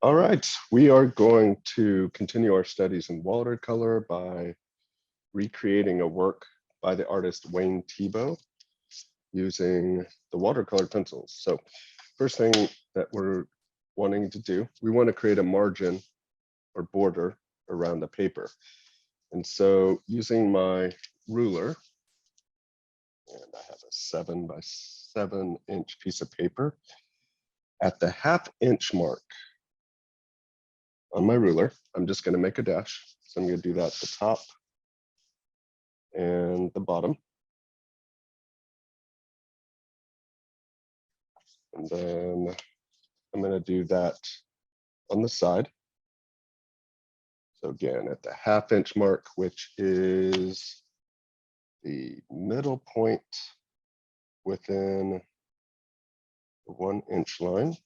All right, we are going to continue our studies in watercolor by recreating a work by the artist Wayne Thiebaud using the watercolor pencils. So first thing that we're wanting to do, we want to create a margin or border around the paper. And so using my ruler, and I have a 7x7 inch piece of paper, at the 1/2 inch mark on my ruler, I'm just going to make a dash. So I'm going to do that at the top and the bottom. And then I'm going to do that on the side. So again, at the 1/2 inch mark, which is the middle point within the 1 inch line.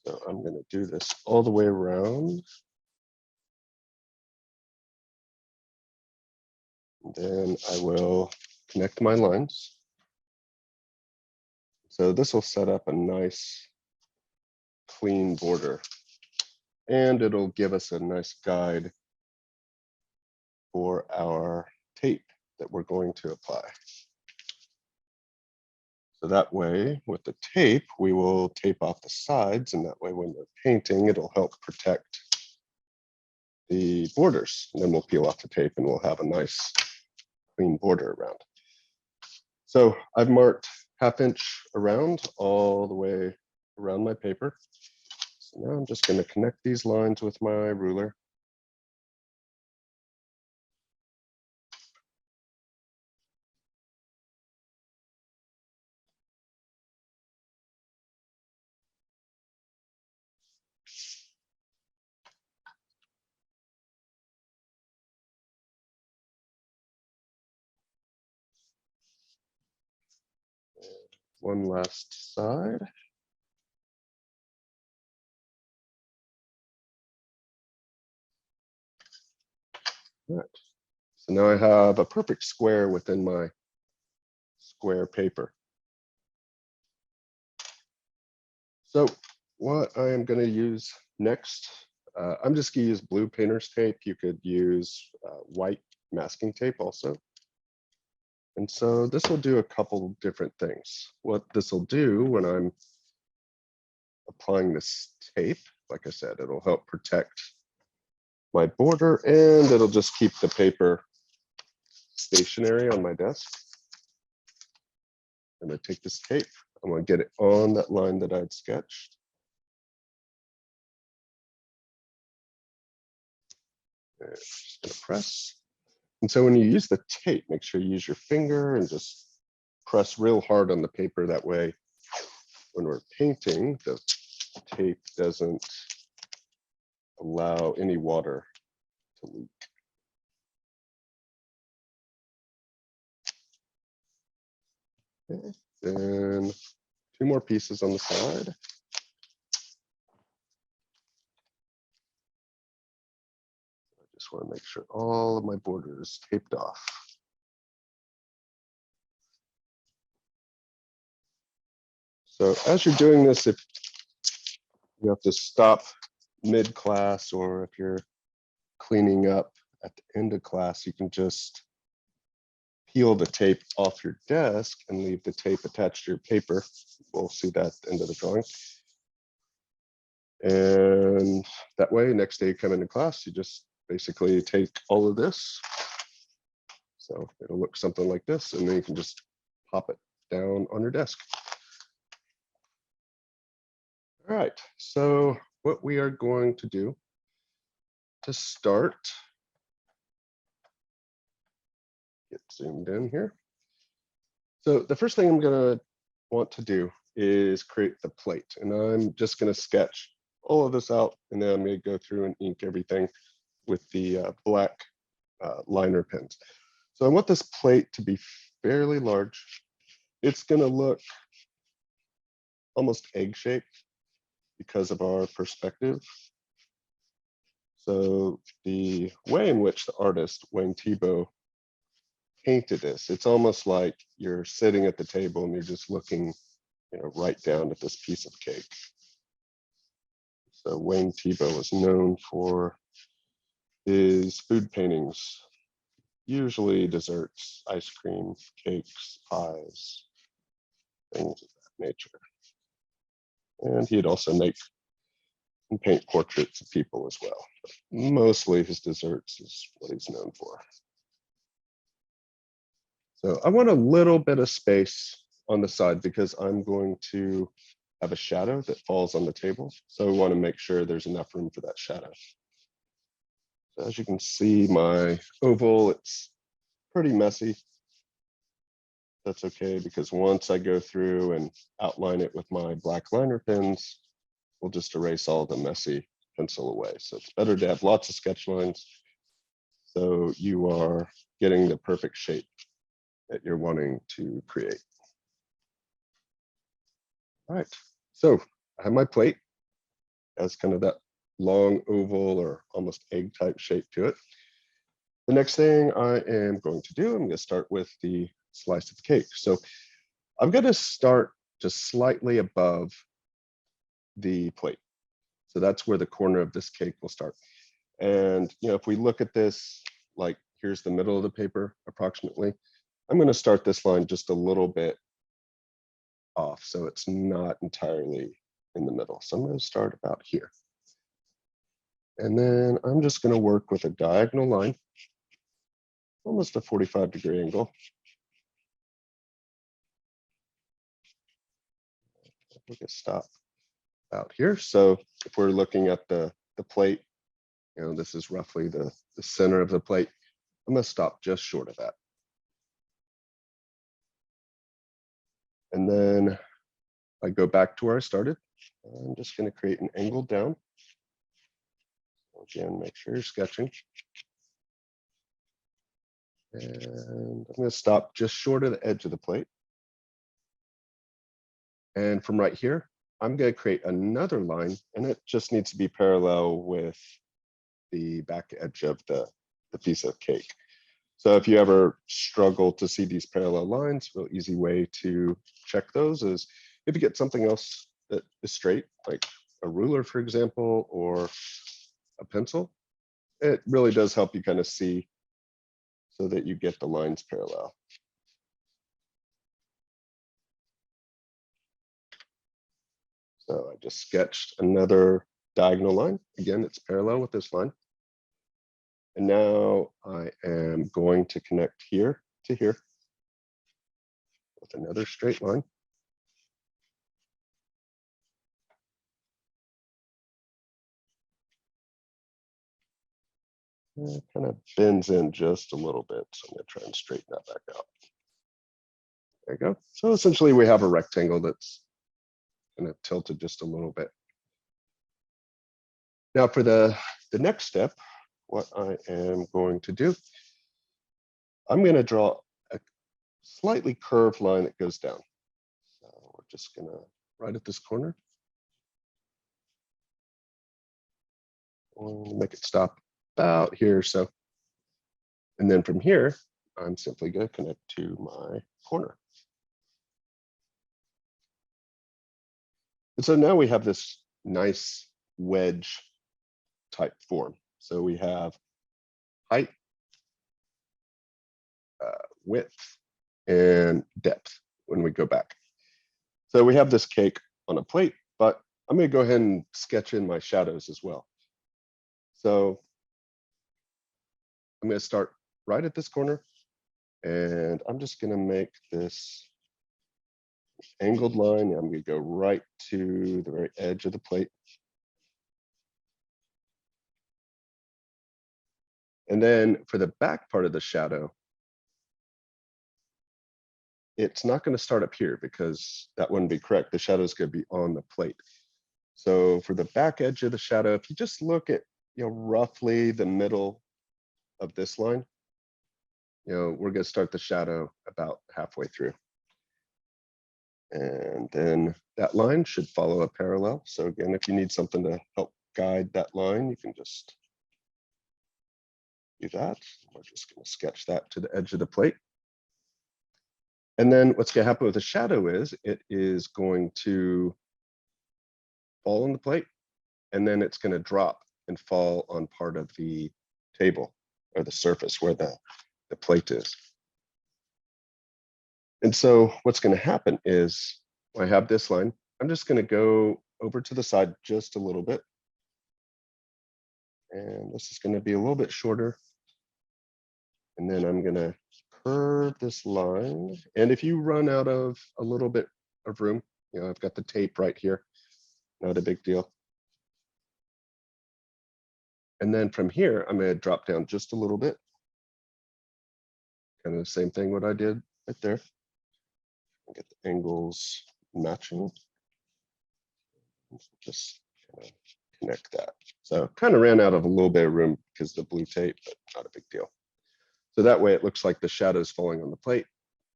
So I'm going to do this all the way around. And then I will connect my lines. So this will set up a nice clean border, and it'll give us a nice guide for our tape that we're going to apply. So that way, with the tape, we will tape off the sides, and that way when we're painting, it'll help protect the borders. And then we'll peel off the tape and we'll have a nice clean border around. So I've marked 1/2 inch around all the way around my paper. So now I'm just going to connect these lines with my ruler. One last side. All right. So now I have a perfect square within my square paper. So what I am going to use next, I'm just going to use blue painter's tape. You could use white masking tape also. And so this will do a couple different things. What this will do when I'm applying this tape, like I said, it'll help protect my border, and it'll just keep the paper stationary on my desk. I'm going to take this tape, I'm going to get it on that line that I'd sketched. And just going to press. And so when you use the tape, make sure you use your finger and just press real hard on the paper. That way, when we're painting, the tape doesn't allow any water to leak. Okay. Then 2 more pieces on the side. I just want to make sure all of my border is taped off. So as you're doing this, if you have to stop mid-class, or if you're cleaning up at the end of class, you can just peel the tape off your desk and leave the tape attached to your paper. We'll see that at the end of the drawing. And that way, next day you come into class, you just basically take all of this. So it'll look something like this, and then you can just pop it down on your desk. All right, so what we are going to do to start, get zoomed in here. So the first thing I'm going to want to do is create the plate, and I'm just going to sketch all of this out, and then I'm going to go through and ink everything with the black liner pens. So I want this plate to be fairly large. It's going to look almost egg-shaped because of our perspective. So the way in which the artist, Wayne Thiebaud, painted this, it's almost like you're sitting at the table and you're just looking right down to this piece of cake. So Wayne Thiebaud was known for his food paintings, usually desserts, ice cream, cakes, pies, things of that nature. And he'd also make and paint portraits of people as well. But mostly his desserts is what he's known for. So I want a little bit of space on the side because I'm going to have a shadow that falls on the table. So we want to make sure there's enough room for that shadow. So as you can see, my oval, it's pretty messy. That's okay, because once I go through and outline it with my black liner pens, we'll just erase all the messy pencil away. So it's better to have lots of sketch lines so you are getting the perfect shape that you're wanting to create. All right, so I have my plate as kind of that long oval or almost egg type shape to it. The next thing I am going to do, I'm going to start with the slice of cake. So I'm going to start just slightly above the plate. So that's where the corner of this cake will start. And if we look at this, like here's the middle of the paper approximately, I'm going to start this line just a little bit off, so it's not entirely in the middle. So I'm going to start about here. And then I'm just going to work with a diagonal line, almost a 45-degree angle. We can stop out here. So if we're looking at the plate, this is roughly the center of the plate. I'm going to stop just short of that. And then I go back to where I started. I'm just going to create an angle down. Again, make sure you're sketching. And I'm going to stop just short of the edge of the plate. And from right here, I'm going to create another line, and it just needs to be parallel with the back edge of the piece of cake. So if you ever struggle to see these parallel lines, a real easy way to check those is if you get something else that is straight, like a ruler, for example, or a pencil, it really does help you kind of see so that you get the lines parallel. So I just sketched another diagonal line. Again, it's parallel with this line. And now I am going to connect here to here with another straight line. And it kind of bends in just a little bit. So I'm going to try and straighten that back out. There you go. So essentially we have a rectangle that's kind of tilted just a little bit. Now for the next step, what I am going to do, I'm going to draw a slightly curved line that goes down. So we're just going to, right at this corner, we'll make it stop about here. So, and then from here, I'm simply going to connect to my corner. And so now we have this nice wedge type form. So we have height, width, and depth when we go back. So we have this cake on a plate, but I'm going to go ahead and sketch in my shadows as well. So I'm going to start right at this corner, and I'm just going to make this angled line. I'm going to go right to the very edge of the plate. And then for the back part of the shadow, it's not going to start up here because that wouldn't be correct. The shadow is going to be on the plate. So for the back edge of the shadow, if you just look at, roughly the middle of this line, we're going to start the shadow about halfway through. And then that line should follow a parallel. So again, if you need something to help guide that line, you can just do that. We're just going to sketch that to the edge of the plate. And then what's going to happen with the shadow is it is going to fall on the plate, and then it's going to drop and fall on part of the table or the surface where the plate is. And so what's going to happen is I have this line. I'm just going to go over to the side just a little bit. And this is going to be a little bit shorter. And then I'm going to curve this line. And if you run out of a little bit of room, you know, I've got the tape right here. Not a big deal. And then from here, I'm going to drop down just a little bit. Kind of the same thing what I did right there. Get the angles matching. Just kind of connect that. So kind of ran out of a little bit of room because of the blue tape, but not a big deal. So that way it looks like the shadow's falling on the plate,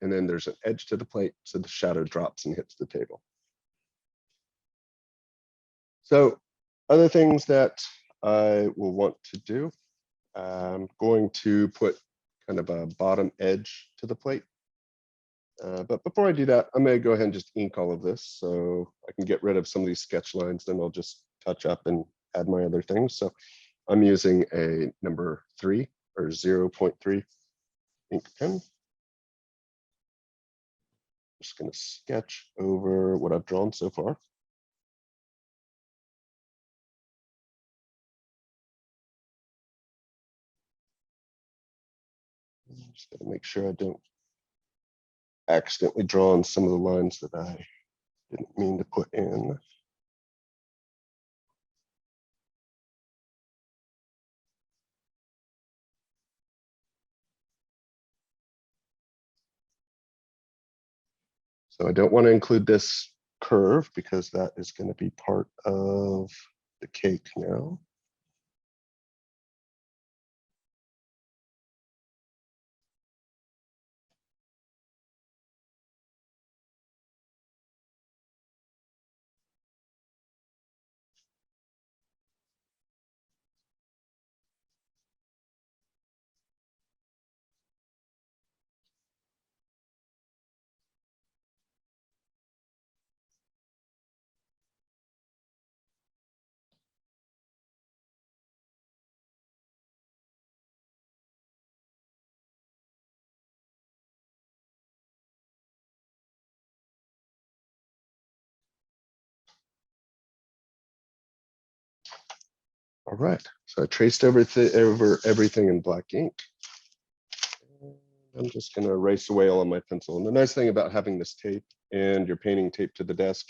and then there's an edge to the plate, so the shadow drops and hits the table. So other things that I will want to do, I'm going to put kind of a bottom edge to the plate. But before I do that, I'm going to go ahead and just ink all of this so I can get rid of some of these sketch lines. Then I'll just touch up and add my other things. So I'm using a number 3 or 0.3 ink pen. Just going to sketch over what I've drawn so far. Just got to make sure I don't accidentally draw on some of the lines that I didn't mean to put in. So I don't want to include this curve because that is going to be part of the cake now. All right, so I traced over everything in black ink. I'm just going to erase away all of my pencil. And the nice thing about having this tape and your painting taped to the desk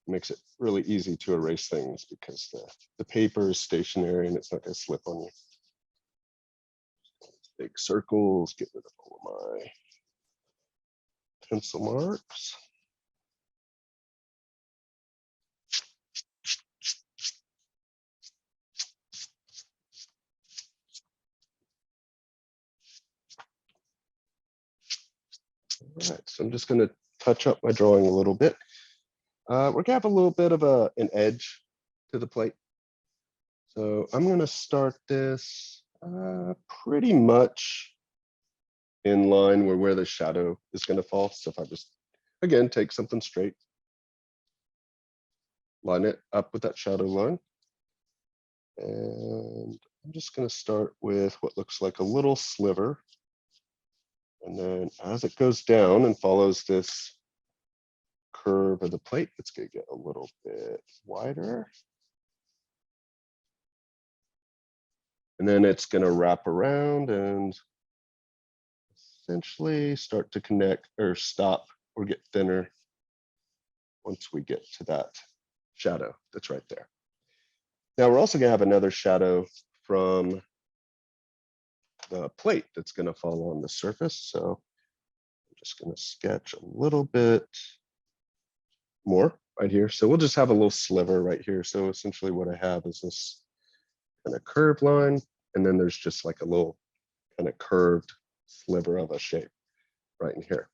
makes it really easy to erase things because the paper is stationary and it's not going to slip on you. Big circles, get rid of all of my pencil marks. All right, so I'm just going to touch up my drawing a little bit. We're going to have a little bit of an edge to the plate. So I'm going to start this pretty much in line where the shadow is going to fall. So if I just, again, take something straight, line it up with that shadow line. And I'm just going to start with what looks like a little sliver. And then as it goes down and follows this curve of the plate, it's going to get a little bit wider. And then it's going to wrap around and essentially start to connect or stop or get thinner once we get to that shadow that's right there. Now we're also going to have another shadow from the plate that's going to fall on the surface. So I'm just going to sketch a little bit more right here. So we'll just have a little sliver right here. So essentially what I have is this kind of curved line, and then there's just like a little kind of curved sliver of a shape right in here.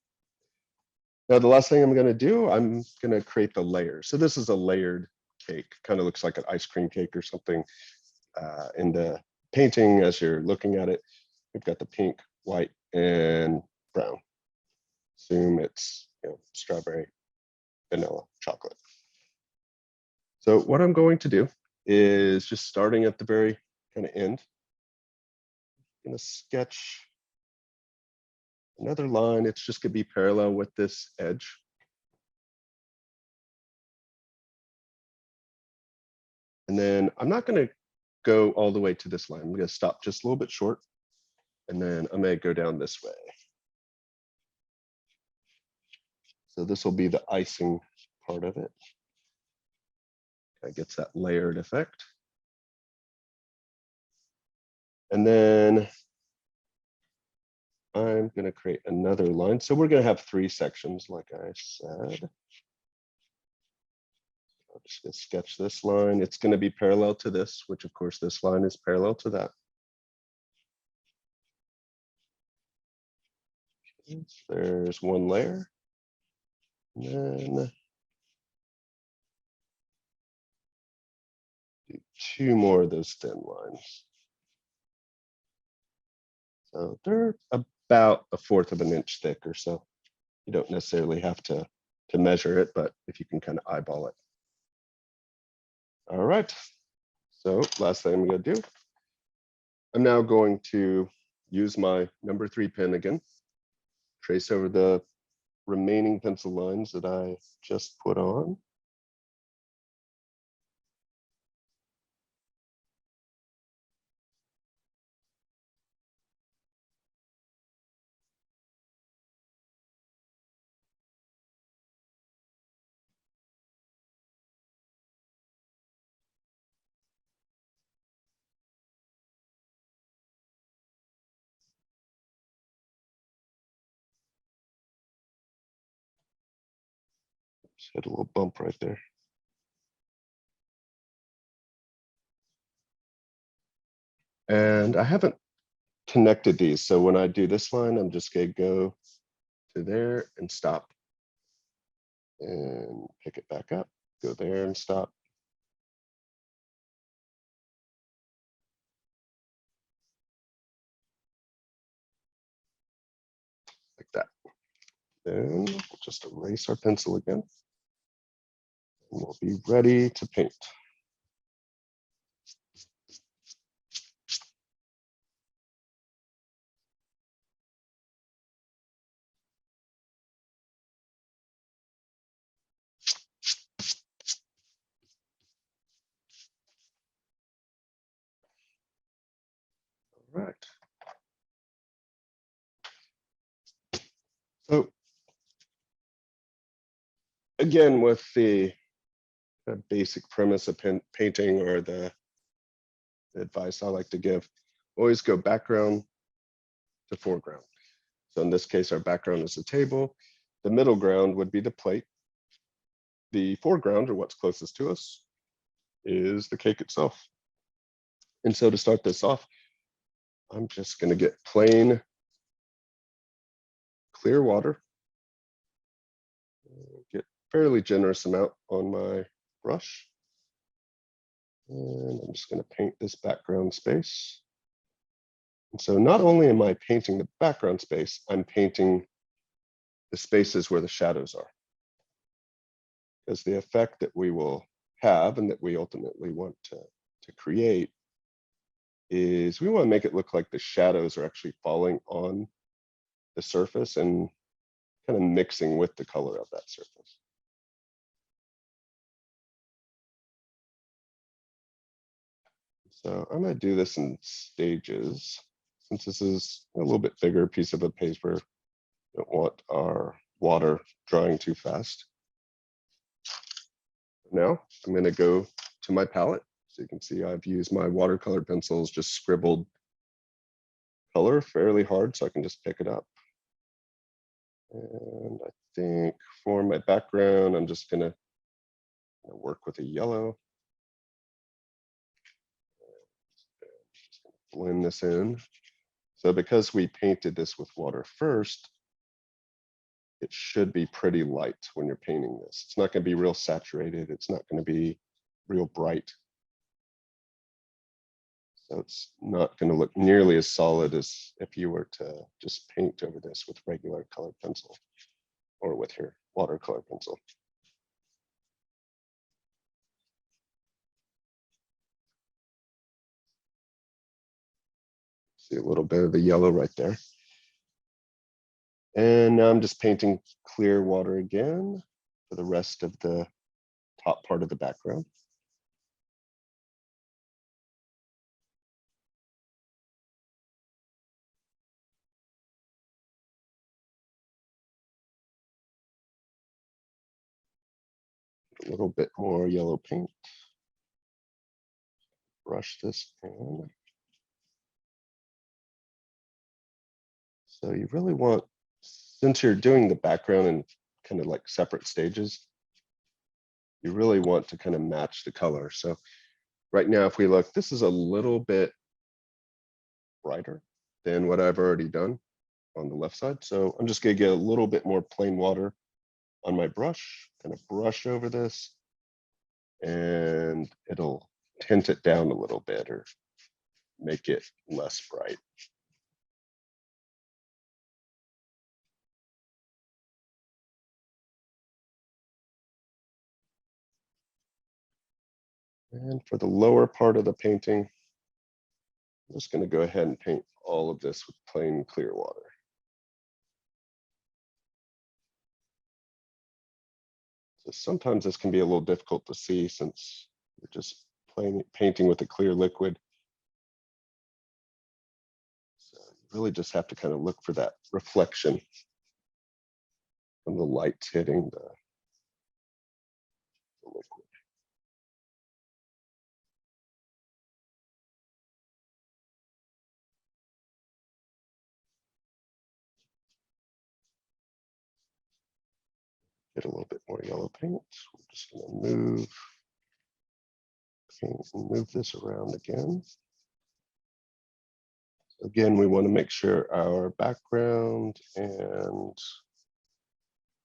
Now the last thing I'm going to do, I'm going to create the layers. So this is a layered cake, kind of looks like an ice cream cake or something. In the painting, as you're looking at it, we've got the pink, white, and brown. assume it's strawberry, vanilla, chocolate. So what I'm going to do is just starting at the very kind of end, I'm going to sketch another line. It's just going to be parallel with this edge. And then I'm not going to go all the way to this line. I'm going to stop just a little bit short. And then I'm going to go down this way. So this will be the icing part of it. That gets that layered effect. And then I'm going to create another line. So we're going to have 3 sections, like I said. I'm just going to sketch this line. It's going to be parallel to this, which of course this line is parallel to that. There's one layer. And then do 2 more of those thin lines. So they're about 1/4 of an inch thick or so. You don't necessarily have to measure it, but if you can kind of eyeball it. All right. So last thing I'm going to do, I'm now going to use my number 3 pen again, trace over the remaining pencil lines that I just put on. Just hit a little bump right there. And I haven't connected these. So when I do this line, I'm just going to go to there and stop. And pick it back up, go there and stop. Like that. Then we'll just erase our pencil again. And we'll be ready to paint. All right. So again, with the basic premise of painting, or the advice I like to give, always go background to foreground. So in this case, our background is the table. The middle ground would be the plate. The foreground, or what's closest to us, is the cake itself. And so to start this off, I'm just going to get plain clear water. Get fairly generous amount on my brush. And I'm just going to paint this background space. And so not only am I painting the background space, I'm painting the spaces where the shadows are. Because the effect that we will have, and that we ultimately want to create, is we want to make it look like the shadows are actually falling on the surface and kind of mixing with the color of that surface. So I'm going to do this in stages. Since this is a little bit bigger piece of a paper, we don't want our water drying too fast. Now I'm going to go to my palette. So you can see I've used my watercolor pencils, just scribbled color fairly hard so I can just pick it up. And I think for my background, I'm just going to work with a yellow. Just gonna blend this in. So because we painted this with water first, it should be pretty light when you're painting this. It's not going to be real saturated. It's not going to be real bright. So it's not going to look nearly as solid as if you were to just paint over this with regular colored pencil. or with your watercolor pencil. See a little bit of the yellow right there. And now I'm just painting clear water again for the rest of the top part of the background. A little bit more yellow paint. Brush this in. So you really want, since you're doing the background in kind of like separate stages, you really want to kind of match the color. So right now, if we look, this is a little bit brighter than what I've already done on the left side. So I'm just gonna get a little bit more plain water on my brush, kind of brush over this, and it'll tint it down a little bit or make it less bright. And for the lower part of the painting, I'm just going to go ahead and paint all of this with plain clear water. So sometimes this can be a little difficult to see since you're just painting with a clear liquid. So you really just have to kind of look for that reflection from the lights hitting the liquid. Get a little bit more yellow paint. We're just going to move this around again. So again, we want to make sure our background and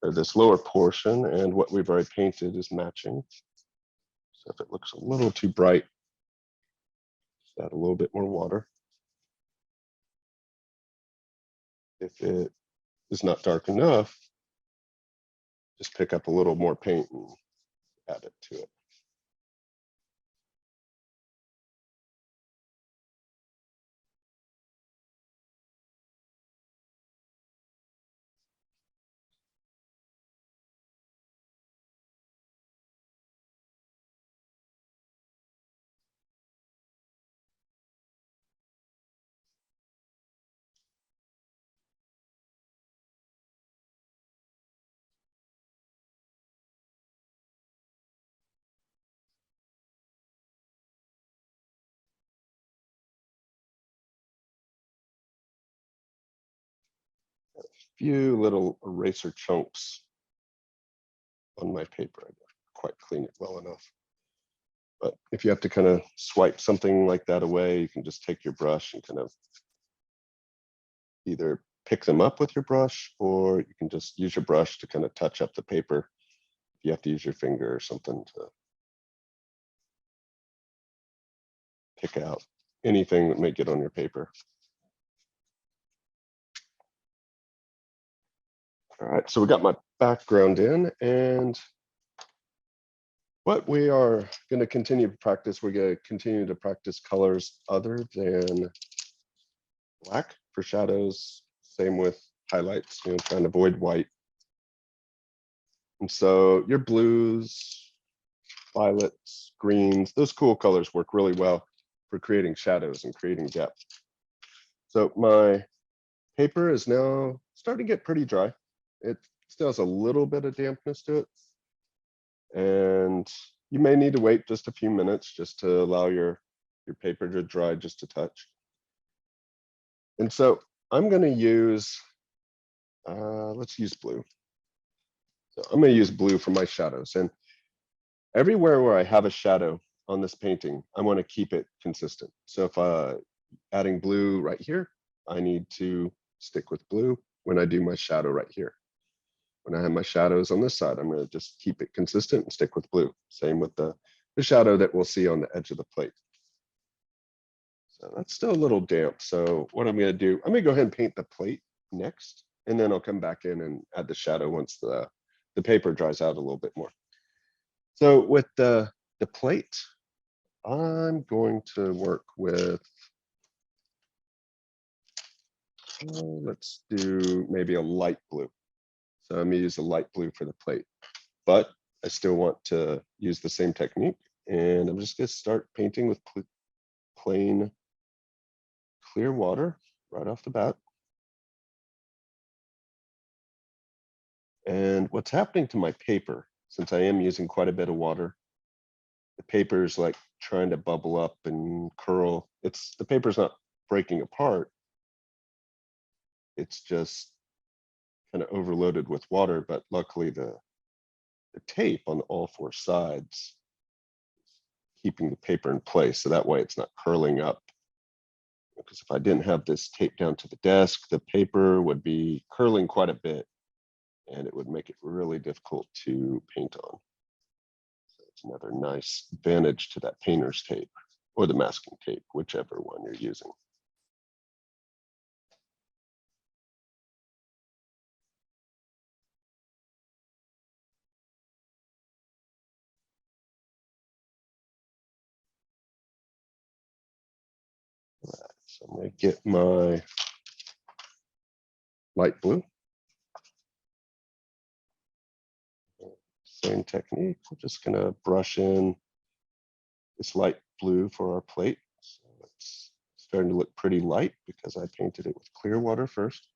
this lower portion and what we've already painted is matching. So if it looks a little too bright, just add a little bit more water. If it is not dark enough, just pick up a little more paint and add it to it. A few little eraser chunks on my paper. I didn't quite clean it well enough. But if you have to kind of swipe something like that away, you can just take your brush and kind of either pick them up with your brush, or you can just use your brush to kind of touch up the paper. If you have to use your finger or something to pick out anything that may get on your paper. All right, so we got my background in, and what we are going to continue to practice, we're going to continue to practice colors other than black for shadows. Same with highlights, trying to avoid white. And so your blues, violets, greens, those cool colors work really well for creating shadows and creating depth. So my paper is now starting to get pretty dry. It still has a little bit of dampness to it. And you may need to wait just a few minutes just to allow your paper to dry just a touch. And so I'm going to use, let's use blue. So I'm going to use blue for my shadows. And everywhere where I have a shadow on this painting, I want to keep it consistent. So if adding blue right here, I need to stick with blue when I do my shadow right here. When I have my shadows on this side, I'm going to just keep it consistent and stick with blue. Same with the shadow that we'll see on the edge of the plate. So that's still a little damp. So what I'm going to do, I'm going to go ahead and paint the plate next. And then I'll come back in and add the shadow once the paper dries out a little bit more. So with the plate, I'm going to work with, let's do maybe a light blue. So I'm gonna use a light blue for the plate, but I still want to use the same technique. And I'm just gonna start painting with plain clear water right off the bat. And what's happening to my paper, since I am using quite a bit of water, the paper is like trying to bubble up and curl. The paper's not breaking apart. It's just kind of overloaded with water, but luckily the tape on all four sides keeping the paper in place, so that way it's not curling up. Because if I didn't have this tape down to the desk, the paper would be curling quite a bit and it would make it really difficult to paint on. So it's another nice advantage to that painter's tape or the masking tape, whichever one you're using. So I'm going to get my light blue. Same technique. We're just going to brush in this light blue for our plate. So it's starting to look pretty light because I painted it with clear water first.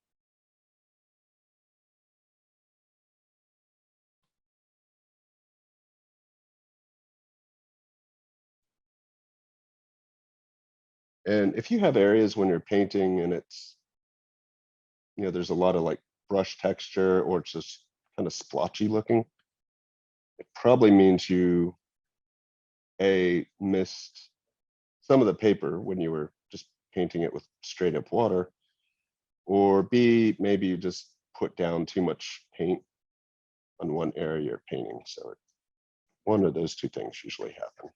And if you have areas when you're painting and it's, there's a lot of like brush texture or it's just kind of splotchy looking, it probably means you missed some of the paper when you were just painting it with straight up water, or B, maybe you just put down too much paint on one area you're painting. So one of those two things usually happen.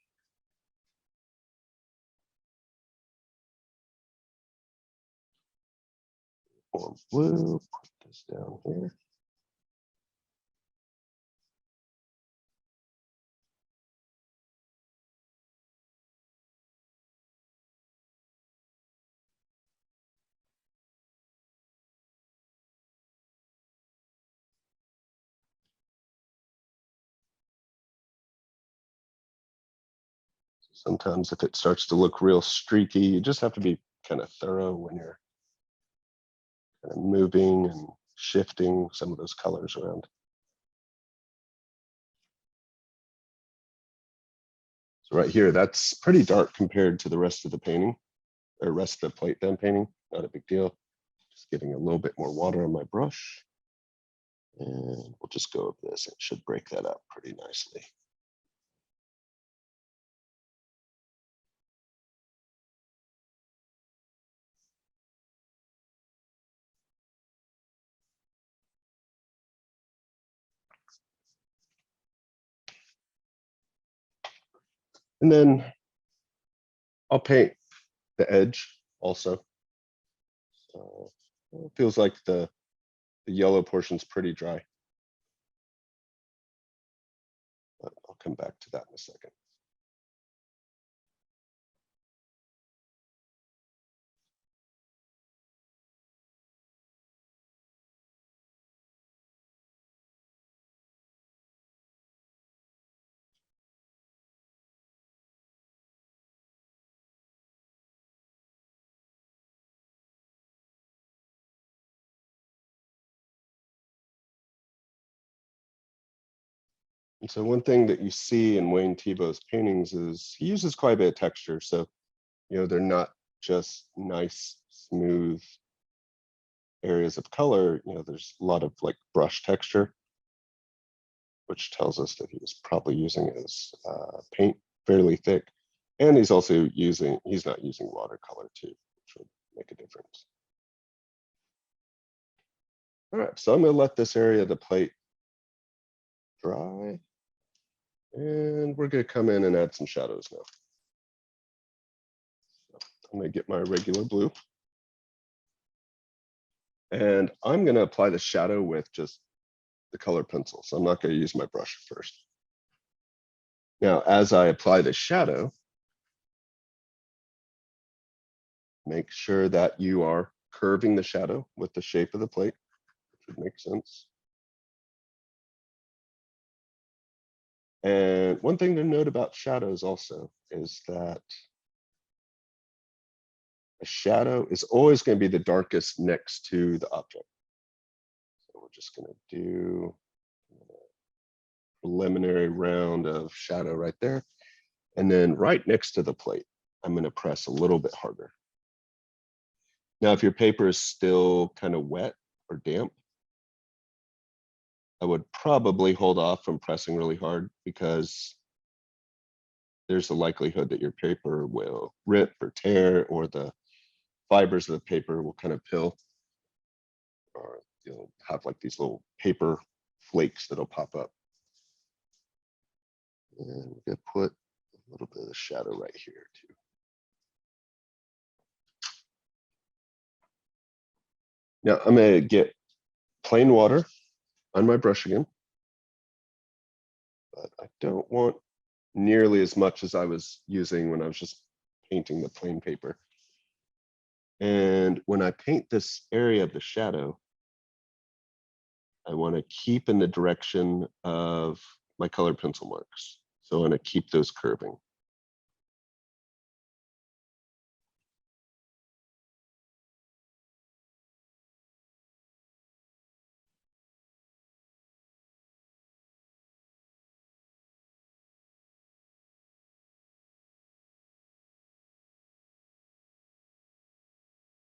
Warm blue, put this down here. Sometimes if it starts to look real streaky, you just have to be kind of thorough when you're kind of moving and shifting some of those colors around. So right here, that's pretty dark compared to the rest of the painting, or rest of the plate that I'm painting. Not a big deal. Just getting a little bit more water on my brush. And we'll just go over this. It should break that up pretty nicely. And then I'll paint the edge also. So it feels like the yellow portion's pretty dry. But I'll come back to that in a second. And so one thing that you see in Wayne Thiebaud's paintings is he uses quite a bit of texture. So, they're not just nice, smooth areas of color. There's a lot of like brush texture, which tells us that he was probably using his paint fairly thick. And he's not using watercolor too, which would make a difference. All right, so I'm gonna let this area of the plate dry. And we're gonna come in and add some shadows now. So I'm gonna get my regular blue. And I'm going to apply the shadow with just the colored pencil. So I'm not going to use my brush first. Now, as I apply the shadow, make sure that you are curving the shadow with the shape of the plate, which would make sense. And one thing to note about shadows also is that a shadow is always going to be the darkest next to the object. So we're just going to do a preliminary round of shadow right there. And then right next to the plate, I'm going to press a little bit harder. Now, if your paper is still kind of wet or damp, I would probably hold off from pressing really hard because there's a likelihood that your paper will rip or tear, or the fibers of the paper will kind of peel, or you'll have like these little paper flakes that'll pop up. And we're going to put a little bit of the shadow right here too. Now I'm going to get plain water on my brush again, but I don't want nearly as much as I was using when I was just painting the plain paper. And when I paint this area of the shadow, I want to keep in the direction of my colored pencil marks. So I want to keep those curving.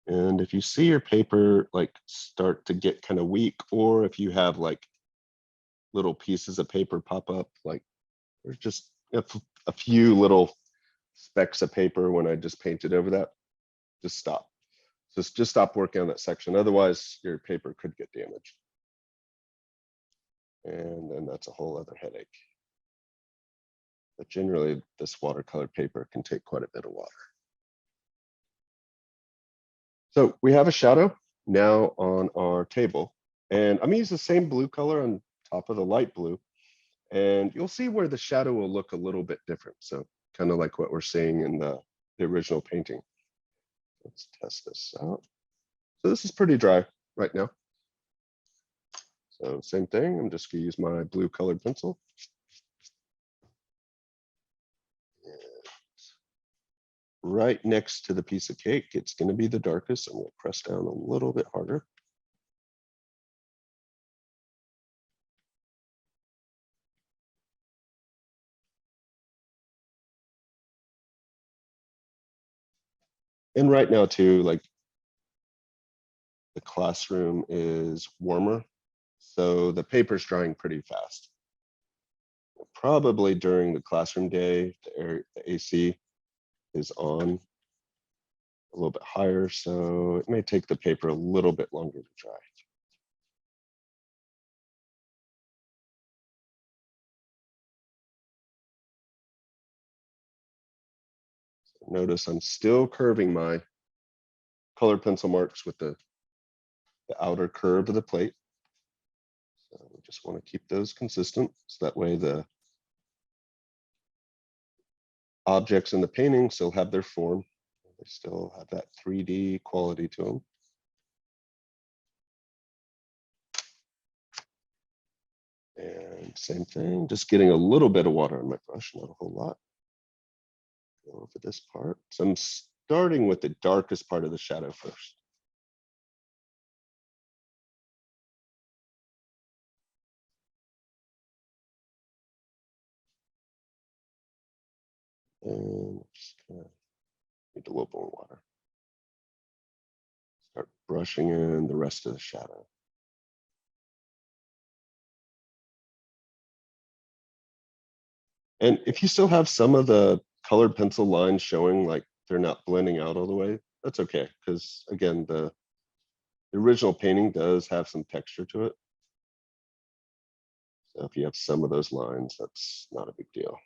And if you see your paper like start to get kind of weak, or if you have like little pieces of paper pop up, like there's just a few little specks of paper when I just painted over that, just stop. Just stop working on that section. Otherwise, your paper could get damaged. And then that's a whole other headache. But generally, this watercolor paper can take quite a bit of water. So we have a shadow now on our table, and I'm gonna use the same blue color on top of the light blue, and you'll see where the shadow will look a little bit different. So kind of like what we're seeing in the original painting. Let's test this out. So this is pretty dry right now. So same thing, I'm just gonna use my blue colored pencil. Right next to the piece of cake, it's gonna be the darkest. I'm gonna press down a little bit harder. And right now too, like the classroom is warmer, so the paper's drying pretty fast. Probably during the classroom day, the AC is on a little bit higher, so it may take the paper a little bit longer to dry. So notice I'm still curving my colored pencil marks with the outer curve of the plate. So we just want to keep those consistent, so that way the objects in the painting still have their form. They still have that 3D quality to them. And same thing, just getting a little bit of water on my brush, not a whole lot. Go over this part. So I'm starting with the darkest part of the shadow first. And just kind of need a little more water. Start brushing in the rest of the shadow. And if you still have some of the colored pencil lines showing like they're not blending out all the way, that's okay. Because again, the original painting does have some texture to it. So if you have some of those lines, that's not a big deal.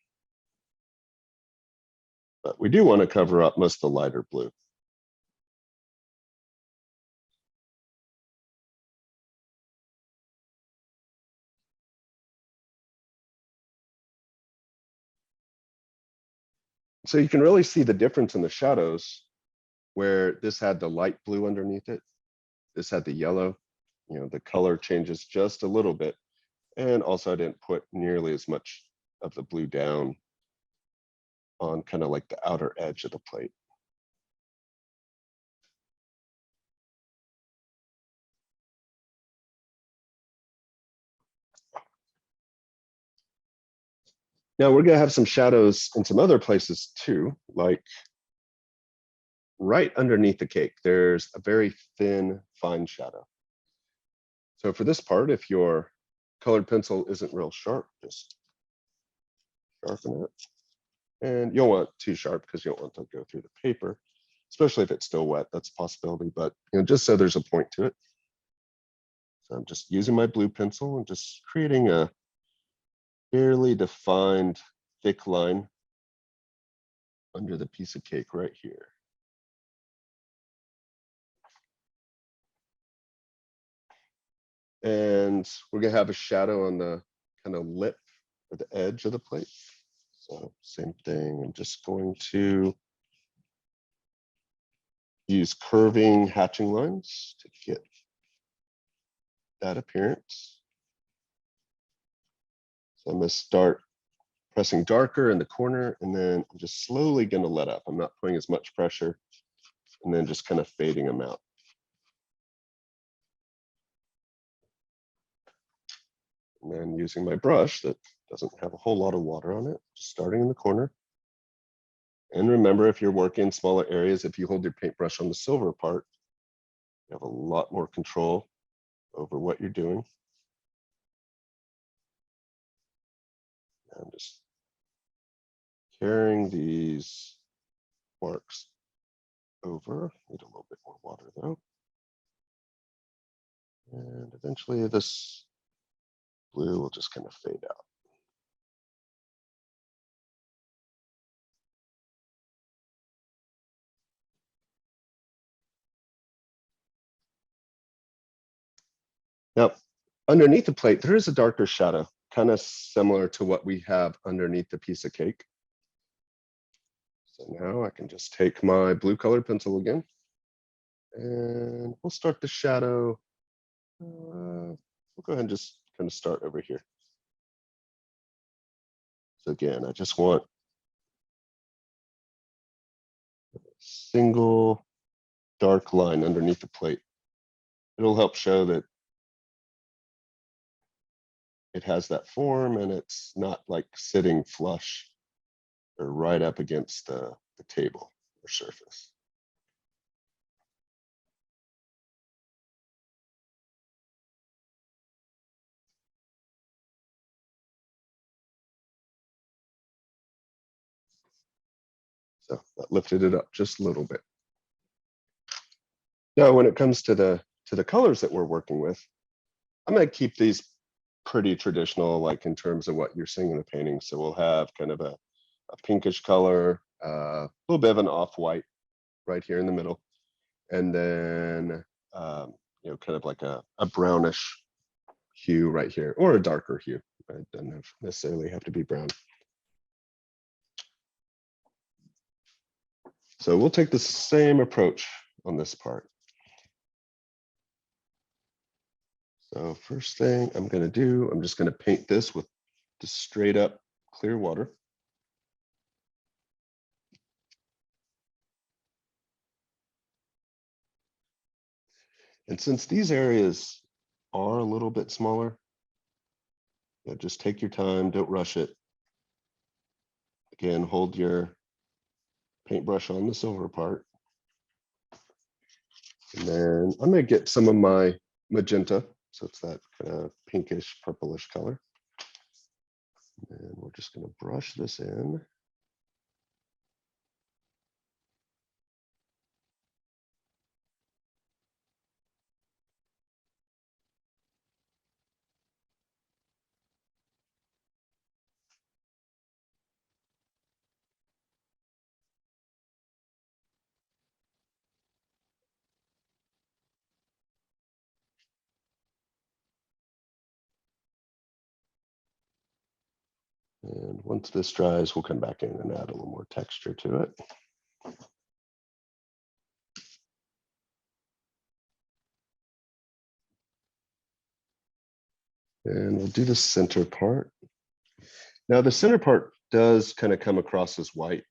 But we do want to cover up most of the lighter blue. So you can really see the difference in the shadows where this had the light blue underneath it. This had the yellow. You know, the color changes just a little bit. And also I didn't put nearly as much of the blue down on kind of like the outer edge of the plate. Now we're gonna have some shadows in some other places too, like right underneath the cake, there's a very thin, fine shadow. So for this part, if your colored pencil isn't real sharp, just sharpen it. And you don't want it too sharp because you don't want it to go through the paper, especially if it's still wet, that's a possibility, but just so there's a point to it. So I'm just using my blue pencil and just creating a fairly defined thick line under the piece of cake right here. And we're gonna have a shadow on the kind of lip or the edge of the plate. So same thing, I'm just going to use curving hatching lines to get that appearance. So I'm gonna start pressing darker in the corner, and then I'm just slowly gonna let up. I'm not putting as much pressure, and then just kind of fading them out. And then using my brush that doesn't have a whole lot of water on it, just starting in the corner. And remember, if you're working in smaller areas, if you hold your paintbrush on the silver part, you have a lot more control over what you're doing. I'm just carrying these marks over. Need a little bit more water though. And eventually this blue will just kind of fade out. Now, underneath the plate, there is a darker shadow, kind of similar to what we have underneath the piece of cake. So now I can just take my blue colored pencil again, and we'll start the shadow. We'll go ahead and just kind of start over here. So again, I just want a single dark line underneath the plate. It'll help show that it has that form and it's not like sitting flush or right up against the table or surface. So that lifted it up just a little bit. Now, when it comes to the colors that we're working with, I'm going to keep these pretty traditional, like in terms of what you're seeing in the painting. So we'll have kind of a pinkish color, a little bit of an off-white right here in the middle, and then kind of like a brownish hue right here, or a darker hue. It doesn't necessarily have to be brown. So we'll take the same approach on this part. So first thing I'm going to do, I'm just going to paint this with just straight up clear water. And since these areas are a little bit smaller, just take your time, don't rush it. Again, hold your paintbrush on the silver part. And then I'm going to get some of my magenta. So it's that kind of pinkish, purplish color. And we're just going to brush this in. And once this dries, we'll come back in and add a little more texture to it. And we'll do the center part. Now the center part does kind of come across as white.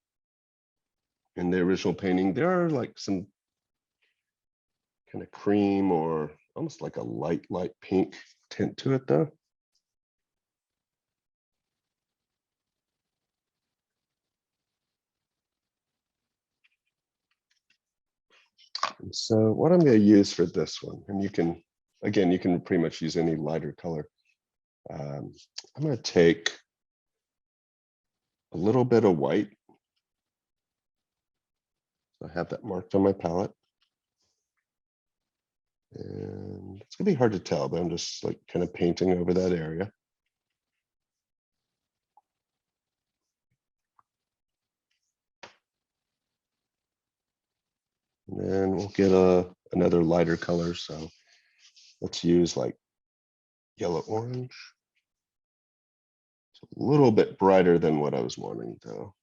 In the original painting, there are like some kind of cream or almost like a light pink tint to it though. And so what I'm going to use for this one, and you can, again, you can pretty much use any lighter color. I'm going to take a little bit of white. So I have that marked on my palette. And it's going to be hard to tell, but I'm just like kind of painting over that area. And then we'll get another lighter color. So let's use like yellow orange. It's a little bit brighter than what I was wanting though.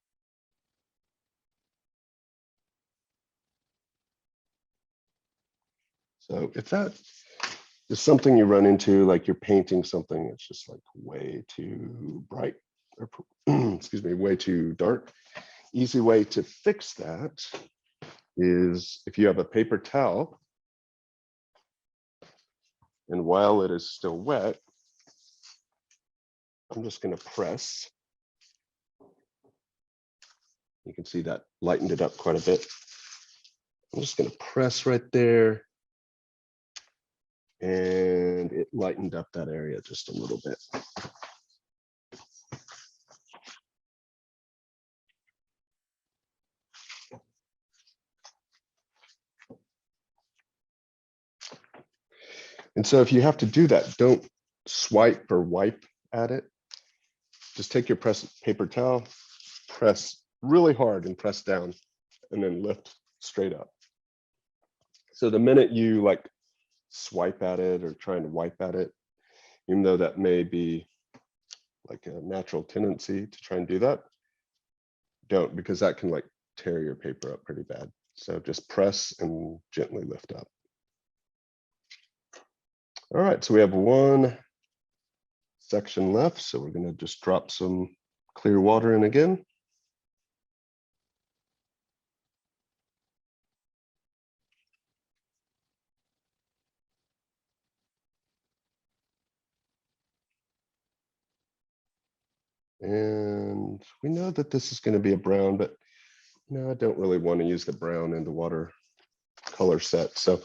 So if that is something you run into, like you're painting something that's just like way too bright, or excuse me, way too dark, easy way to fix that is if you have a paper towel, and while it is still wet, I'm just going to press. You can see that lightened it up quite a bit. I'm just going to press right there, and it lightened up that area just a little bit. And so if you have to do that, don't swipe or wipe at it. Just take your paper towel, press really hard and press down, and then lift straight up. So the minute you like swipe at it or trying to wipe at it, even though that may be like a natural tendency to try and do that, don't, because that can like tear your paper up pretty bad. So just press and gently lift up. All right, so we have one section left. So we're going to just drop some clear water in again. And we know that this is going to be a brown, but no, I don't really want to use the brown in the water color set. So,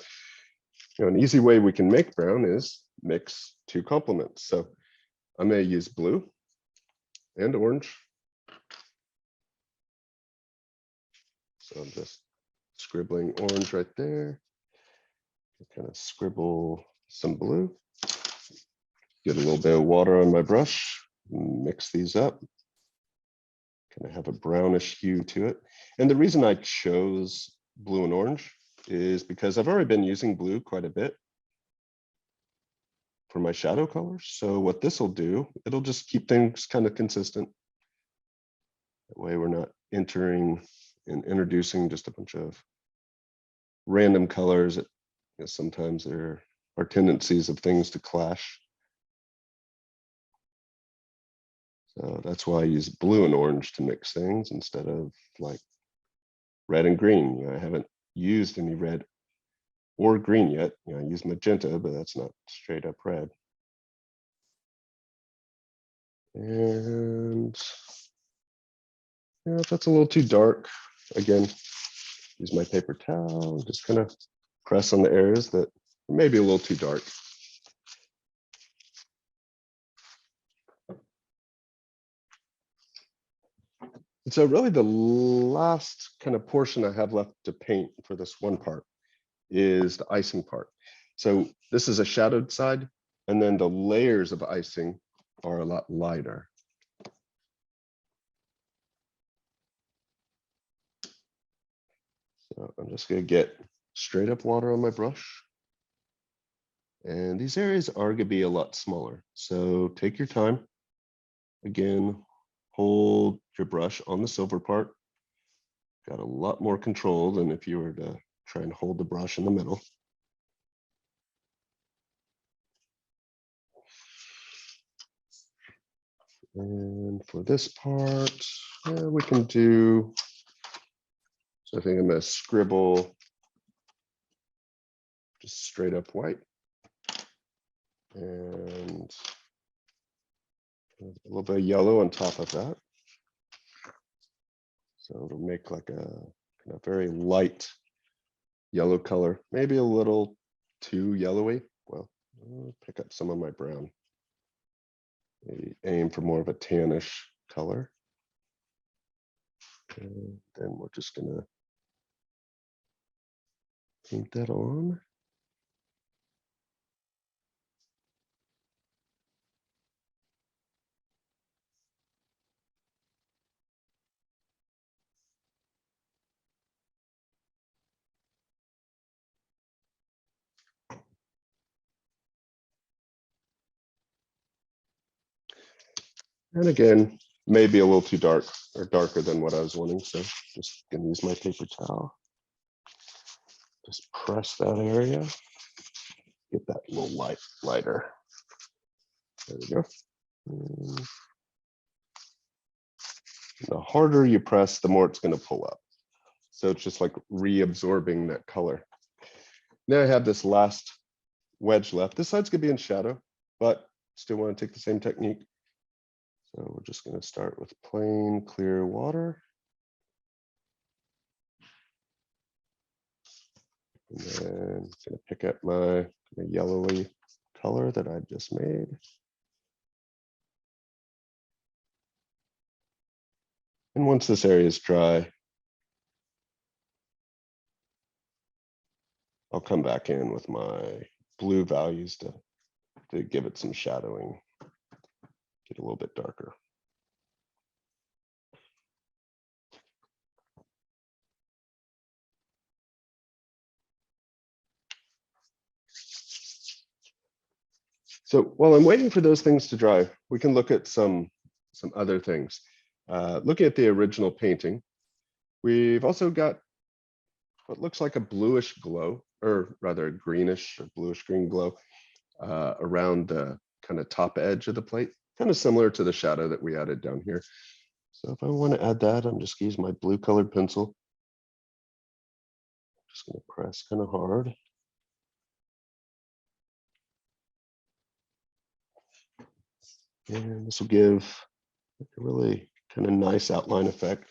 an easy way we can make brown is mix two complements. So I'm going to use blue and orange. So I'm just scribbling orange right there. Kind of scribble some blue. Get a little bit of water on my brush. Mix these up. Kind of have a brownish hue to it. And the reason I chose blue and orange is because I've already been using blue quite a bit for my shadow colors. So what this will do, it'll just keep things kind of consistent. That way we're not entering and introducing just a bunch of random colors. Sometimes there are tendencies of things to clash. So that's why I use blue and orange to mix things instead of like red and green. I haven't used any red or green yet. I use magenta, but that's not straight up red. And if that's a little too dark, again, use my paper towel, just kind of press on the areas that may be a little too dark. And so really the last kind of portion I have left to paint for this one part is the icing part. So this is a shadowed side, and then the layers of icing are a lot lighter. So I'm just going to get straight up water on my brush. And these areas are going to be a lot smaller. So take your time. Again, hold your brush on the silver part. Got a lot more control than if you were to try and hold the brush in the middle. And for this part, we can do, so I think I'm gonna scribble just straight up white. And a little bit of yellow on top of that. So it'll make like a kind of very light yellow color, maybe a little too yellowy. Well, I'll pick up some of my brown. Maybe aim for more of a tannish color. And then we're just gonna paint that on. And again, maybe a little too dark or darker than what I was wanting. So just gonna use my paper towel. Just press that area. Get that a little lighter. There we go. And the harder you press, the more it's going to pull up. So it's just like reabsorbing that color. Now I have this last wedge left. This side's going to be in shadow, but still want to take the same technique. So we're just going to start with plain clear water. And then I'm going to pick up my yellowy color that I just made. And once this area is dry, I'll come back in with my blue values to give it some shadowing, get a little bit darker. So while I'm waiting for those things to dry, we can look at some other things. Looking at the original painting, we've also got what looks like a bluish glow, or rather a greenish or bluish green glow around the kind of top edge of the plate, kind of similar to the shadow that we added down here. So if I want to add that, I'm just going to use my blue colored pencil. Just going to press kind of hard. And this will give a really kind of nice outline effect.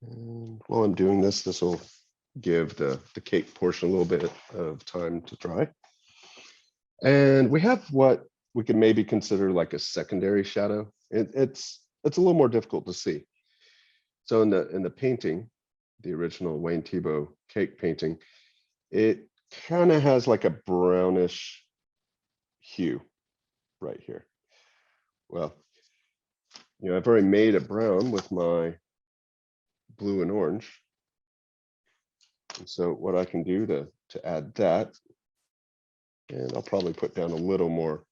And while I'm doing this, this will give the cake portion a little bit of time to dry. And we have what we could maybe consider like a secondary shadow. It's a little more difficult to see. So in the painting, the original Wayne Thiebaud cake painting, it kind of has like a brownish hue right here. Well, you know, I've already made a brown with my blue and orange. And so what I can do to add that, and I'll probably put down a little more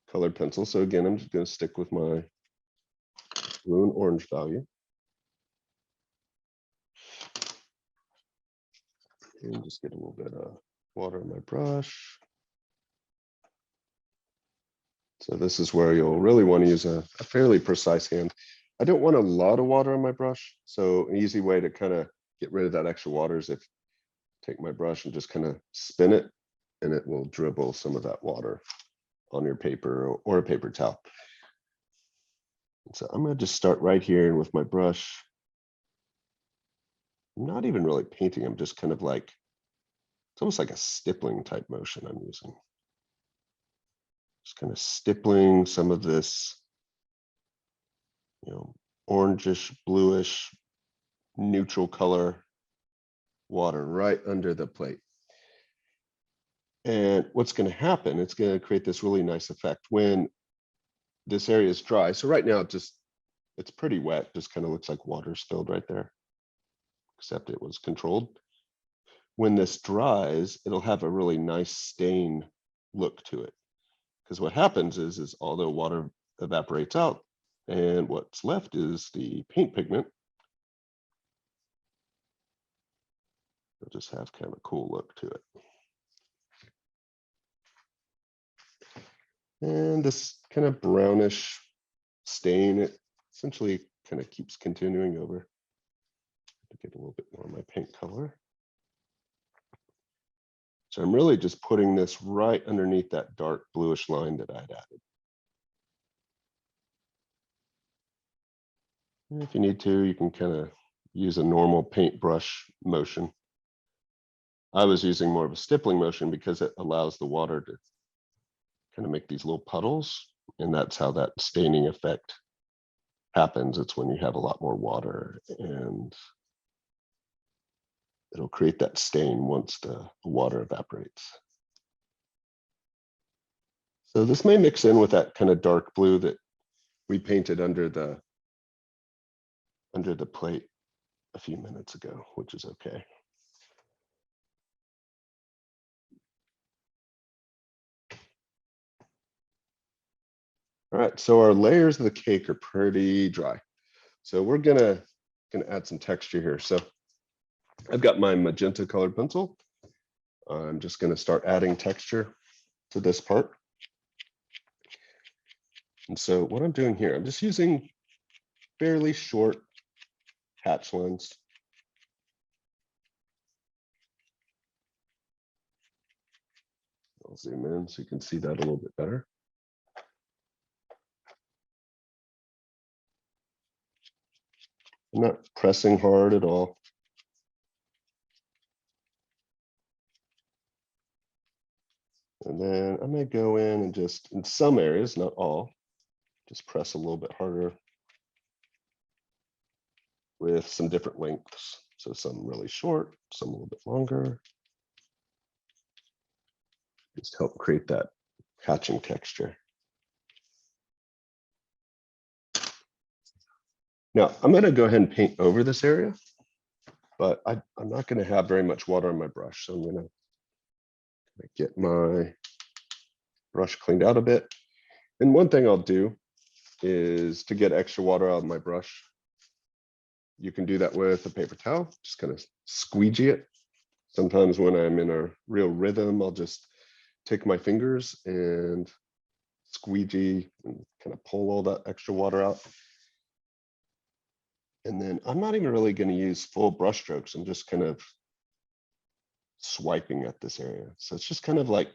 colored pencil. So again, I'm just going to stick with my blue and orange value. And just get a little bit of water on my brush. So this is where you'll really want to use a fairly precise hand. I don't want a lot of water on my brush. So an easy way to kind of get rid of that extra water is if I take my brush and just kind of spin it, and it will dribble some of that water on your paper or a paper towel. And so I'm going to just start right here with my brush. I'm not even really painting. I'm just kind of like, it's almost like a stippling type motion I'm using. Just kind of stippling some of this, you know, orangish, bluish, neutral color water right under the plate. And what's going to happen, it's going to create this really nice effect when this area is dry. So right now, it's pretty wet, just kind of looks like water spilled right there. except it was controlled. When this dries, it'll have a really nice stain look to it. Because what happens is all the water evaporates out, and what's left is the paint pigment. It'll just have kind of a cool look to it. And this kind of brownish stain, it essentially kind of keeps continuing over. To get a little bit more of my paint color. So I'm really just putting this right underneath that dark bluish line that I'd added. And if you need to, you can kind of use a normal paintbrush motion. I was using more of a stippling motion because it allows the water to kind of make these little puddles, and that's how that staining effect happens. It's when you have a lot more water, and it'll create that stain once the water evaporates. So this may mix in with that kind of dark blue that we painted under the plate a few minutes ago, which is okay. All right, so our layers of the cake are pretty dry. So we're gonna add some texture here. So I've got my magenta colored pencil. I'm just gonna start adding texture to this part. And so what I'm doing here, I'm just using fairly short hatch lines. I'll zoom in so you can see that a little bit better. I'm not pressing hard at all. And then I'm going to go in and just, in some areas, not all, just press a little bit harder with some different lengths. So some really short, some a little bit longer. Just help create that hatching texture. Now, I'm going to go ahead and paint over this area, but I'm not going to have very much water on my brush. So I'm going to get my brush cleaned out a bit. And one thing I'll do is to get extra water out of my brush. You can do that with a paper towel, just kind of squeegee it. Sometimes when I'm in a real rhythm, I'll just take my fingers and squeegee and kind of pull all that extra water out. And then I'm not even really going to use full brush strokes. I'm just kind of swiping at this area. So it's just kind of like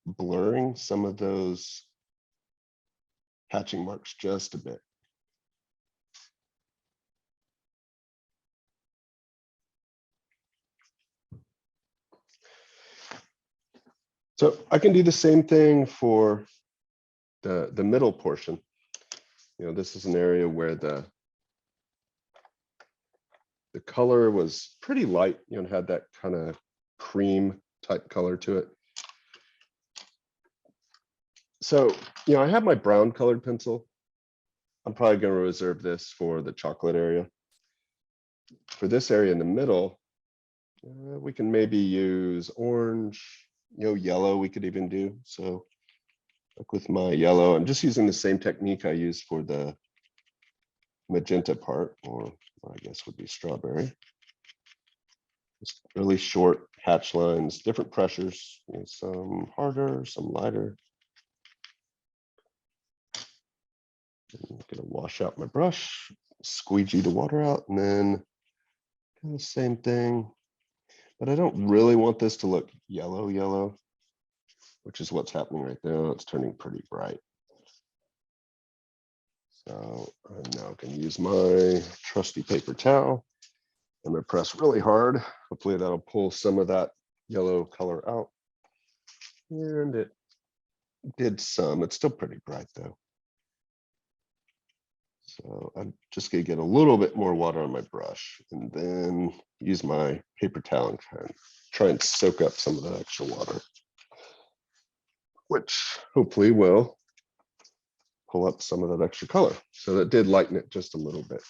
blurring some of those hatching marks just a bit. So I can do the same thing for the middle portion. You know, this is an area where the color was pretty light, you know, had that kind of cream type color to it. So, you know, I have my brown colored pencil. I'm probably going to reserve this for the chocolate area. For this area in the middle, we can maybe use orange, you know, yellow we could even do. So like with my yellow, I'm just using the same technique I used for the magenta part, or I guess would be strawberry. Just really short hatch lines, different pressures, you know, some harder, some lighter. I'm gonna wash out my brush, squeegee the water out, and then kind of the same thing. But I don't really want this to look yellow, which is what's happening right now. It's turning pretty bright. So I'm now going to use my trusty paper towel. I'm going to press really hard. Hopefully that'll pull some of that yellow color out. And it did some. It's still pretty bright though. So I'm just going to get a little bit more water on my brush and then use my paper towel and try and soak up some of that extra water, which hopefully will pull up some of that extra color. So that did lighten it just a little bit.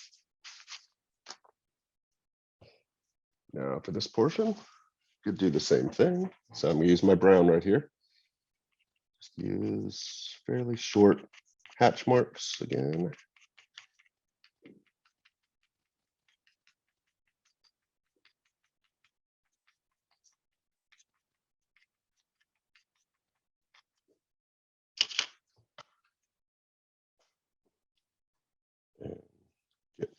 Now for this portion, could do the same thing. So I'm gonna use my brown right here. Just use fairly short hatch marks again. And get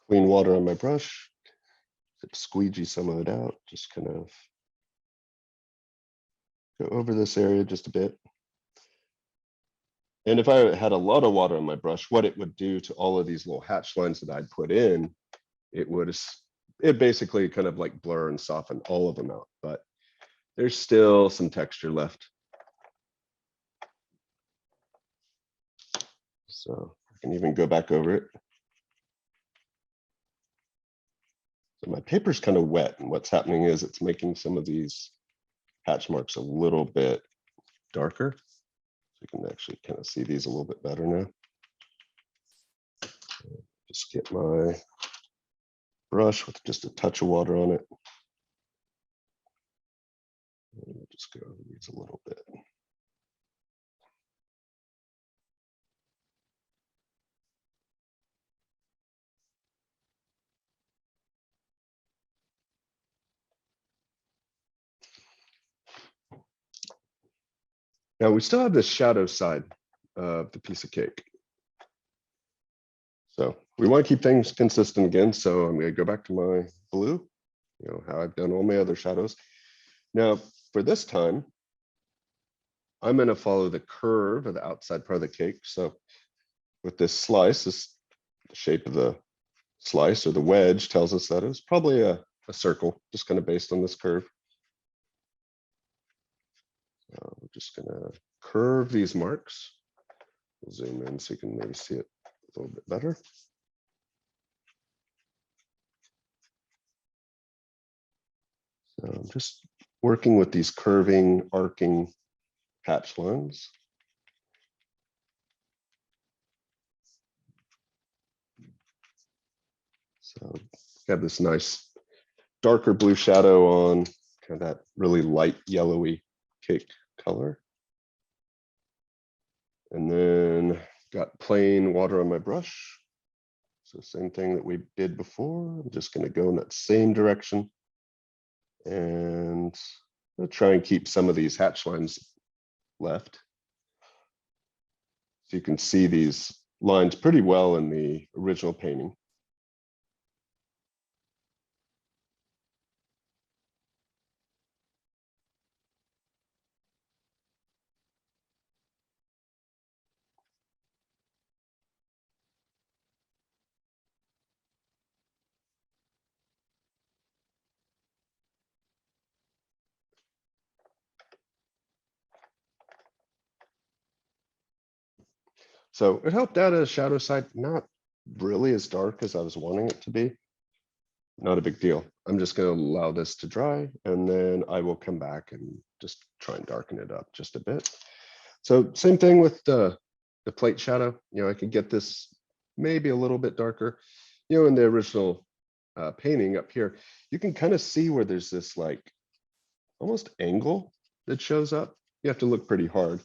clean water on my brush. Squeegee some of it out, just kind of go over this area just a bit. And if I had a lot of water on my brush, what it would do to all of these little hatch lines that I'd put in, it basically kind of like blur and soften all of them out, but there's still some texture left. So I can even go back over it. So my paper's kind of wet, and what's happening is it's making some of these hatch marks a little bit darker. So you can actually kind of see these a little bit better now. Just get my brush with just a touch of water on it. And we'll just go over these a little bit. Now we still have this shadow side of the piece of cake. So we want to keep things consistent again. So I'm going to go back to my blue, how I've done all my other shadows. Now for this time, I'm going to follow the curve of the outside part of the cake. So with this slice, the shape of the slice or the wedge tells us that it's probably a circle, just kind of based on this curve. We're just going to curve these marks. We'll zoom in so you can maybe see it a little bit better. So I'm just working with these curving, arcing hatch lines. So I have this nice darker blue shadow on kind of that really light yellowy cake color. And then got plain water on my brush. So same thing that we did before. I'm just going to go in that same direction. And I'll try and keep some of these hatch lines left. So you can see these lines pretty well in the original painting. So it helped out a shadow side, not really as dark as I was wanting it to be. Not a big deal. I'm just going to allow this to dry, and then I will come back and just try and darken it up just a bit. So same thing with the plate shadow. I could get this maybe a little bit darker. In the original painting up here, you can kind of see where there's this like almost angle that shows up. You have to look pretty hard.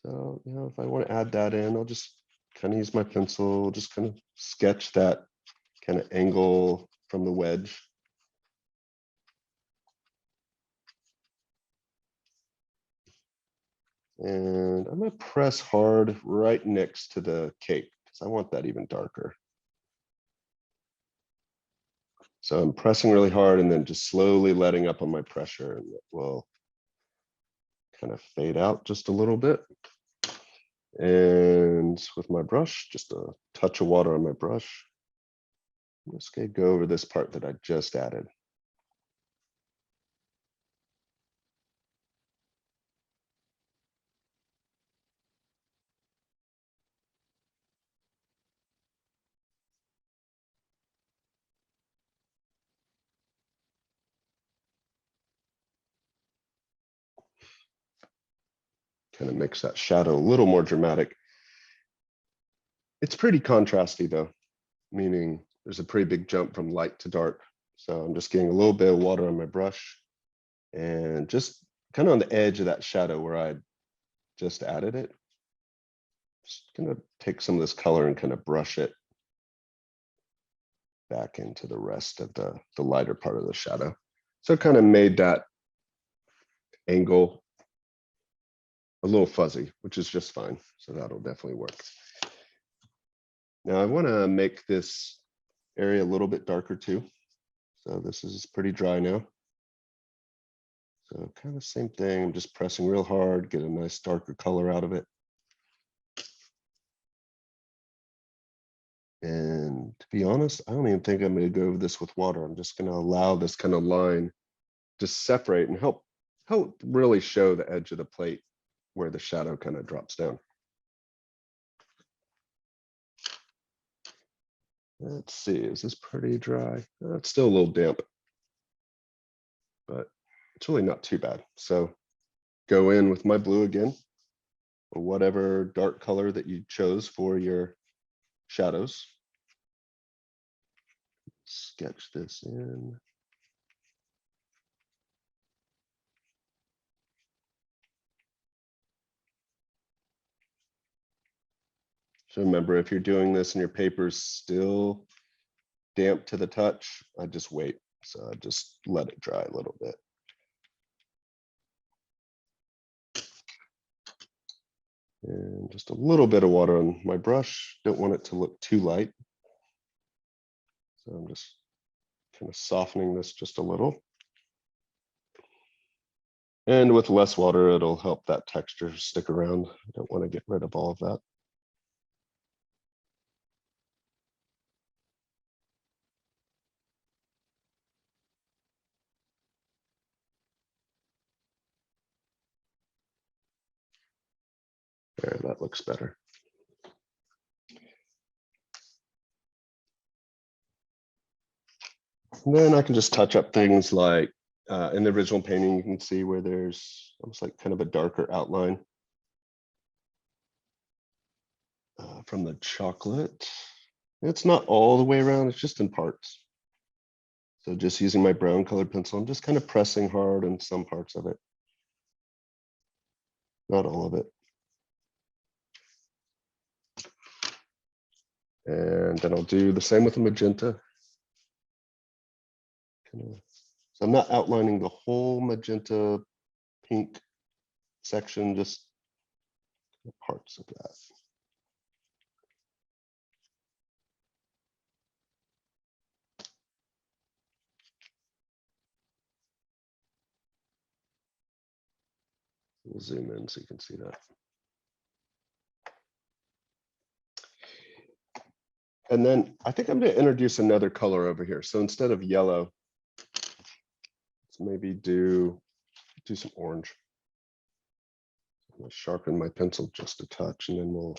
So, if I want to add that in, I'll just kind of use my pencil, just kind of sketch that kind of angle from the wedge. And I'm going to press hard right next to the cake because I want that even darker. So I'm pressing really hard and then just slowly letting up on my pressure, and it will kind of fade out just a little bit. And with my brush, just a touch of water on my brush. I'm just going to go over this part that I just added. Kind of makes that shadow a little more dramatic. It's pretty contrasty though, meaning there's a pretty big jump from light to dark. So I'm just getting a little bit of water on my brush and just kind of on the edge of that shadow where I just added it. Just gonna take some of this color and kind of brush it back into the rest of the lighter part of the shadow. So it kind of made that angle a little fuzzy, which is just fine. So that'll definitely work. Now I want to make this area a little bit darker too. So this is pretty dry now. So kind of same thing. I'm just pressing real hard, get a nice darker color out of it. And to be honest, I don't even think I'm going to go over this with water. I'm just going to allow this kind of line to separate and help really show the edge of the plate where the shadow kind of drops down. Let's see, is this pretty dry? It's still a little damp, but it's really not too bad. So go in with my blue again, or whatever dark color that you chose for your shadows. Sketch this in. So remember, if you're doing this and your paper's still damp to the touch, I just wait. So I just let it dry a little bit. And just a little bit of water on my brush. Don't want it to look too light. So I'm just kind of softening this just a little. And with less water, it'll help that texture stick around. I don't want to get rid of all of that. There, that looks better. And then I can just touch up things like in the original painting, you can see where there's almost like kind of a darker outline from the chocolate. It's not all the way around, it's just in parts. So just using my brown colored pencil, I'm just kind of pressing hard on some parts of it. Not all of it. And then I'll do the same with the magenta. So I'm not outlining the whole magenta pink section, just parts of that. We'll zoom in so you can see that. And then I think I'm going to introduce another color over here. So instead of yellow, let's maybe do some orange. I'm going to sharpen my pencil just a touch, and then we'll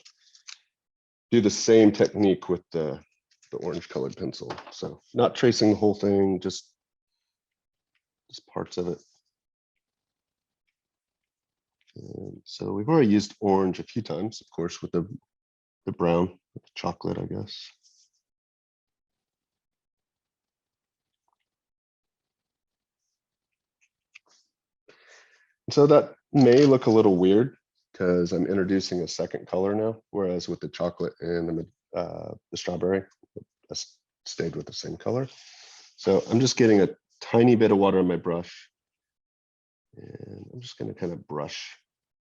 do the same technique with the orange colored pencil. So not tracing the whole thing, just parts of it. And so we've already used orange a few times, of course, with the brown, with the chocolate, I guess. So that may look a little weird because I'm introducing a second color now, whereas with the chocolate and the strawberry, I stayed with the same color. So I'm just getting a tiny bit of water on my brush, and I'm just going to kind of brush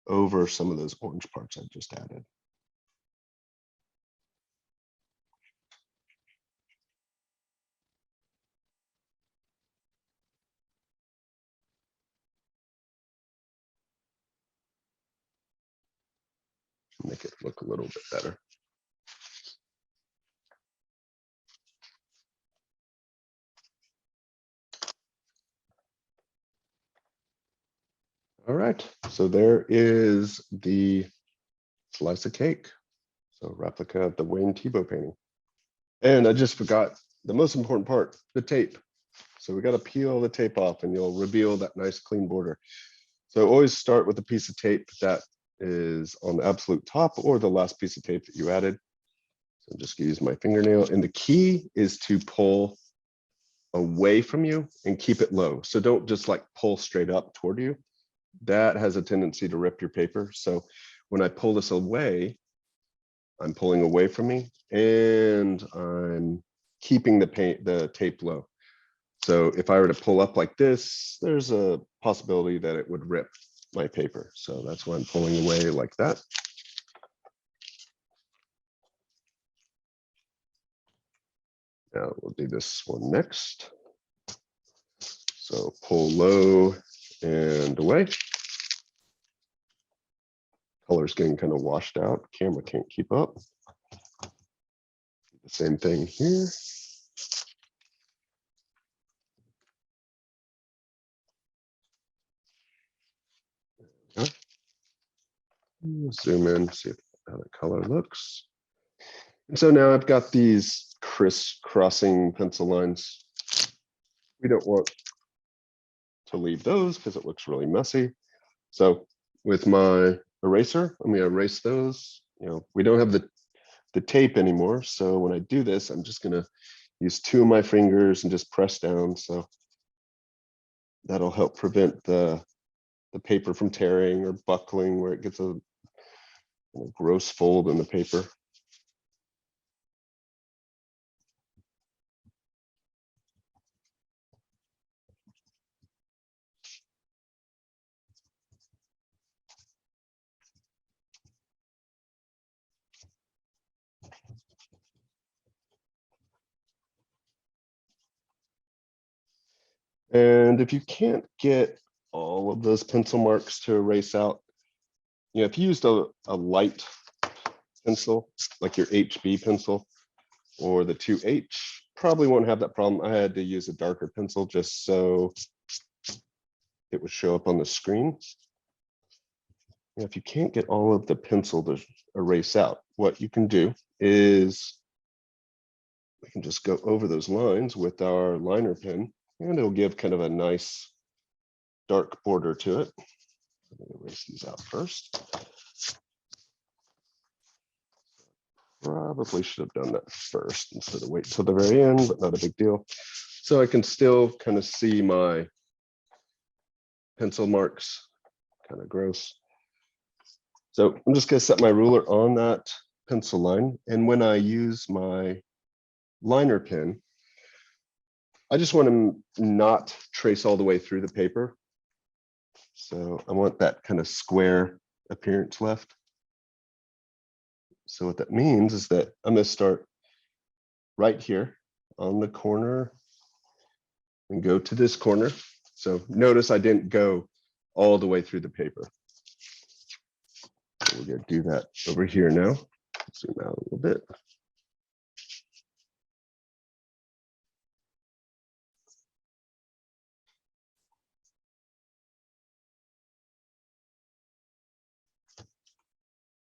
over some of those orange parts I just added. Make it look a little bit better. All right, so there is the slice of cake. So replica of the Wayne Thiebaud painting. And I just forgot the most important part, the tape. So we got to peel the tape off and you'll reveal that nice clean border. So always start with a piece of tape that is on the absolute top or the last piece of tape that you added. So I'm just gonna use my fingernail. And the key is to pull away from you and keep it low. So don't just like pull straight up toward you. That has a tendency to rip your paper. So when I pull this away, I'm pulling away from me and I'm keeping the tape low. So if I were to pull up like this, there's a possibility that it would rip my paper. So that's why I'm pulling away like that. Now we'll do this one next. So pull low and away. Color's getting kind of washed out. Camera can't keep up. The same thing here. Zoom in, see how the color looks. And so now I've got these crisscrossing pencil lines. We don't want to leave those because it looks really messy. So with my eraser, I'm going to erase those. You know, we don't have the tape anymore. So when I do this, I'm just going to use 2 of my fingers and just press down. So that'll help prevent the paper from tearing or buckling where it gets a gross fold in the paper. And if you can't get all of those pencil marks to erase out, you know, if you used a light pencil, like your HB pencil or the 2H, probably won't have that problem. I had to use a darker pencil just so it would show up on the screen. And if you can't get all of the pencil to erase out, what you can do is we can just go over those lines with our liner pen, and it'll give kind of a nice dark border to it. I'm going to erase these out first. Probably should have done that first instead of wait till the very end, but not a big deal. So I can still kind of see my pencil marks, kind of gross. So I'm just going to set my ruler on that pencil line. And when I use my liner pen, I just want to not trace all the way through the paper. So I want that kind of square appearance left. So what that means is that I'm going to start right here on the corner and go to this corner. So notice I didn't go all the way through the paper. So we're going to do that over here now. Zoom out a little bit.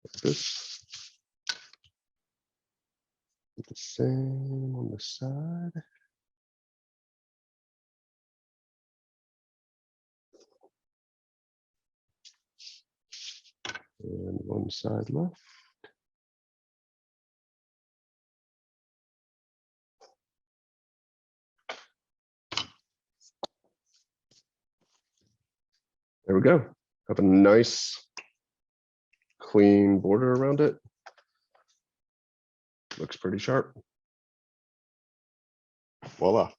Like this. The same on the side. And one side left. There we go. Have a nice clean border around it. Looks pretty sharp. Voila.